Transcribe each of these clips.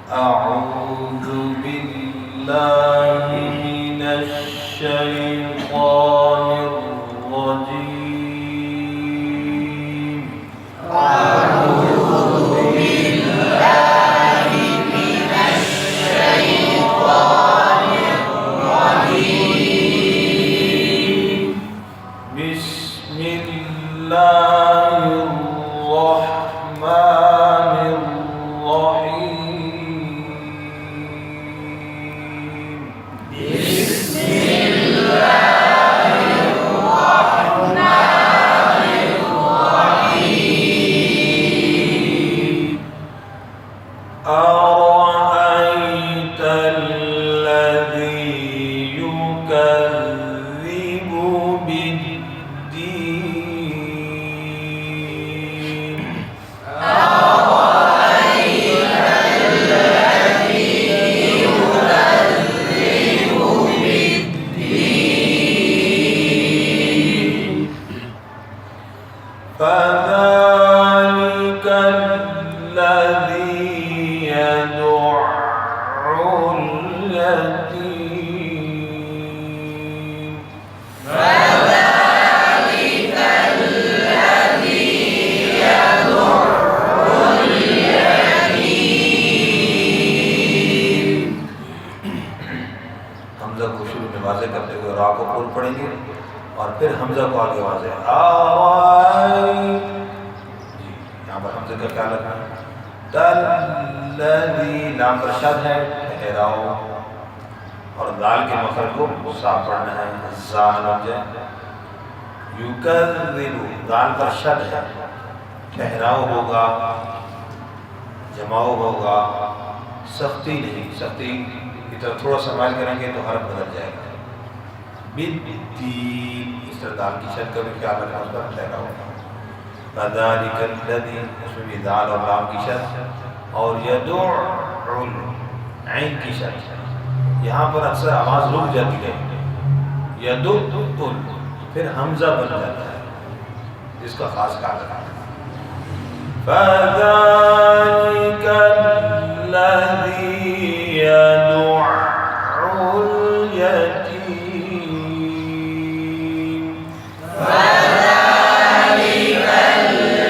أعوذ بالله من الشيطان الرجيم. أعوذ بالله من الشيطان الرجيم. بسم الله الرحمن الرحيم. بسم الله الرحمن الرحيم. أرأيت الذي يكذب بالدين. أرأيت الذي يكذب بالدين. فذلك الذي يدع اليتيم. فذلك الذي يدع اليتيم. हमजा को शुरू में वाज़े करते हुए रा को पूर्ण पढ़ेंगे और फिर हमजा को आगे वाज़े जी। यहाँ पर हमजा का क्या लगना है? तल्लज़ी लाम पर शद है, ठहराओ और दाल के मखरज को साफ पढ़ना है। ज़ाल लग जाए। युकज़्ज़िबु दाल पर शद है, ठहराओ होगा, जमाओ होगा, सख्ती नहीं। सख्ती की तरफ थोड़ा सा माइल करेंगे तो हरफ बदल जाएगा। बिद्दीन इस तरह दाल की शद का भी ख्याल रखना, उस पर ठहराओ। फ़ज़ालिकल लज़ी उसमें भी दाल और लाम की शद और यदुल ऐन की शद। यहाँ पर अक्सर आवाज़ रुक जाती है, यदुल फिर हमजा बन जाता है, जिसका खास ख्याल रखना। फ़ज़ालिकल लज़ी यदुल यतीम। फ़ज़ालिकल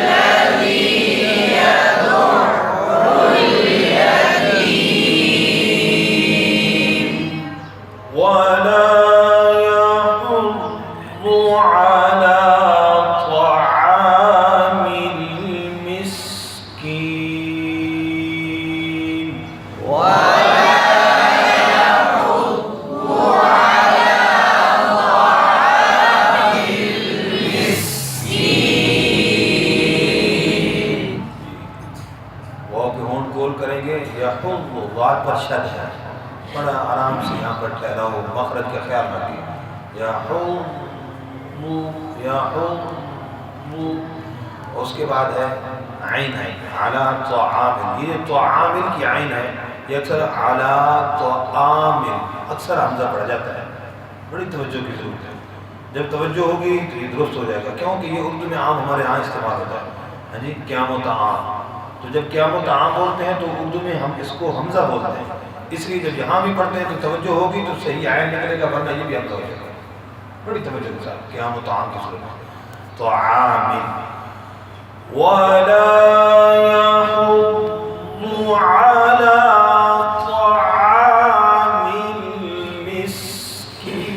लज़ी यदुल यतीम वला यहुद्दु अला طعامil मिस्कीन। यहुद्दु वाल पर शद है, बड़ा आराम से यहाँ पर ठहराओ, मखरज का ख्याल रखिए। यहुद्दु यहुद्दु उसके बाद है आइन है अला तआमिल। ये तआमिल की आइन है, ये अक्सर अला तआमिल अक्सर हमजा पड़ जाता है। बड़ी तवज्जो की ज़रूरत है। जब तवज्जो होगी तो ये दुरुस्त हो जाएगा, क्योंकि ये उर्दू में आम हमारे यहाँ इस्तेमाल होता है। हाँ जी, क़यामत आम। तो जब क़यामत आम बोलते हैं तो उर्दू में हम इसको हमजा बोलते हैं, इसलिए जब यहाँ भी पढ़ते हैं तो तवज्जो होगी तो सही आयन निकलेगा, वरना ये भी हमजा हो जाएगा। बड़ी तवज्जो के साथ क़यामत आम की सूरत में तो आमिन वला यहुद्दु अला طعامil मिस्कीन।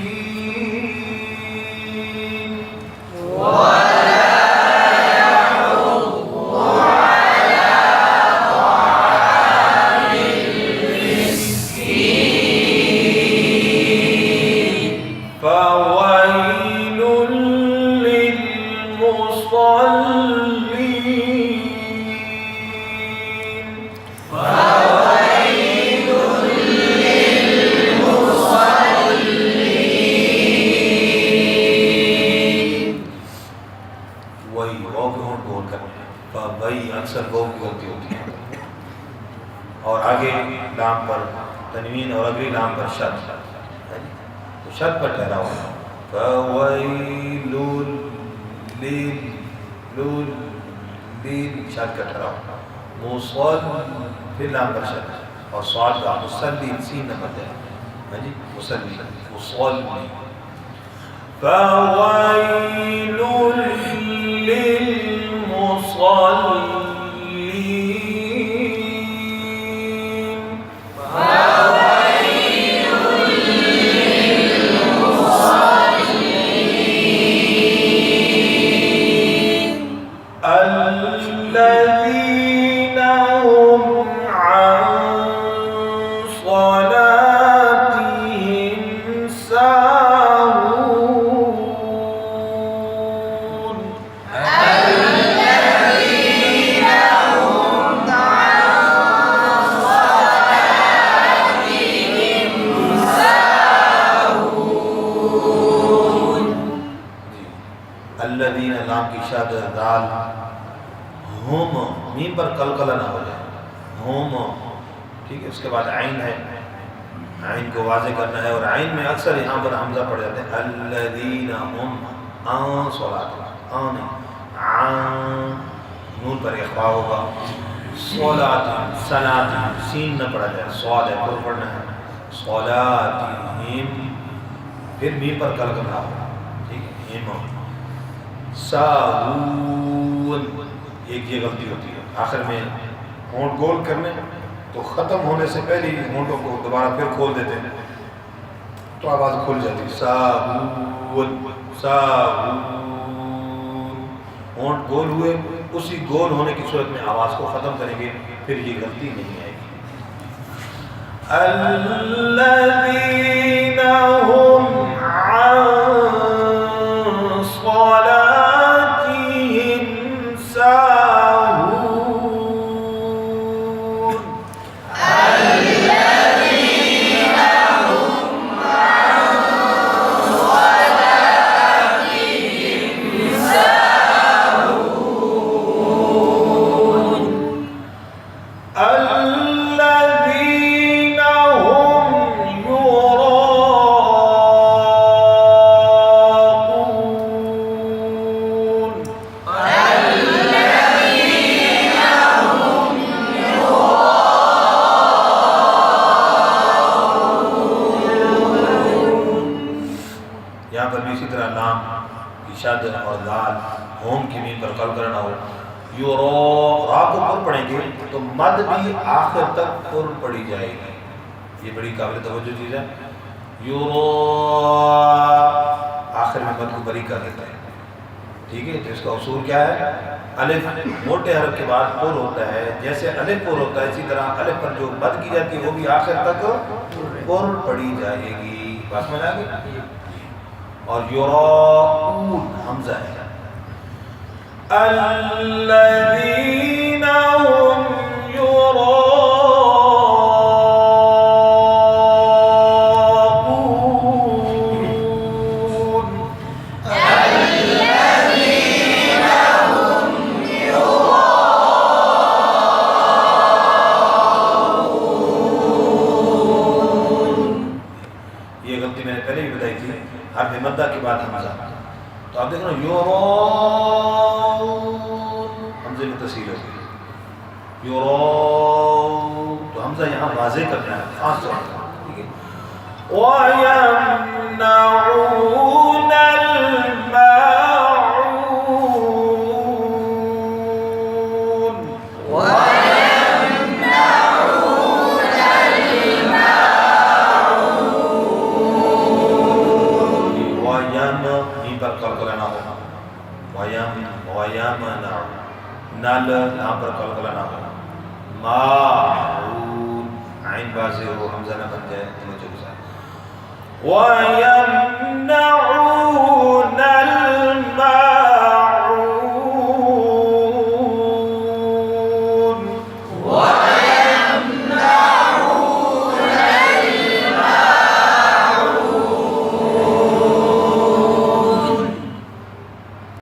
فويل للمصلين. فويل للمصلين. वही वाव के होंठ बोल कर वही अक्सर वाव की गलती होती है। और आगे लाम पर तनवीन और अगली लाम पर शद, तो शद पर ठहरा हुआ फवैलुल लिल शद का ठहरा हुआ मुसल फिर लाम पर शद और स्वाद का मुसल्ली सीन न बन जाए। हाँ जी, मुसल्ली मुसल्ली। फ़वैलुल लिलमुसल्लीन। الذين هم عن صلاتهم ساهون. الذين नाम की शादत दाल होम मीम पर कलकला ना हो जाए, होम, ठीक है। उसके बाद आइन है, आइन को वाज़े करना है और आइन में अक्सर यहाँ पर हमजा पड़ जाते हैं। अल्लज़ीना हुम आन सलात, आन नून पर इख्फा होगा। सलात सलात सीन न पड़ा जाए, सवाल है पर पढ़ना है। सलातिहिम फिर मीम पर कलकला होगा, ठीक है। हिम साहून, एक ये गलती होती है आखिर में होंठ गोल करने, तो ख़त्म होने से पहले ही होंठों को दोबारा फिर खोल देते हैं तो आवाज़ खुल जाती है। साहून साहून, होंठ गोल हुए, उसी गोल होने की सूरत में आवाज़ को ख़त्म करेंगे, फिर ये गलती नहीं आएगी। अल्लज़ीना हुम अन सलातिहिम साहून। الذين هم يراءون. यहाँ पर भी इसी तरह लाम की शादत और दाल होम की मीम पर कल करना हो। यूरो रा को पुर पढ़ेंगे तो मद भी आखिर तक पुर पड़ी जाएगी, ये बड़ी काबिल तवज्जो चीज़ है। यूरो आखिर में मद को बरी कर देता है, ठीक है। तो इसका उसूल क्या है? अलिफ मोटे हरफ के बाद पुर होता है, जैसे अलिफ पुर होता है इसी तरह अलिफ पर जो मद की जाती है वो भी आखिर तक पुर पड़ी जाएगी। बात में आ गई। और यूराऊन हमजा है। अल्लज़ीना हुम यूराऊन। ये गलती मैंने पहले भी बताई थी, हर्फ मद्दा के बाद हमजा। तो आप देख रहे हो यूराऊन हमजे में तस्हील हो गई, यूराऊन तो हमजा यहाँ वाज़े करना है खास तौर पर, ठीक है। वयमनऊन अलमाऊन। नाल नाम पर कलकला ना हो। माऊन आइन बाज़े हो, हमजा ना बन जाए, तवज्जो के साथ।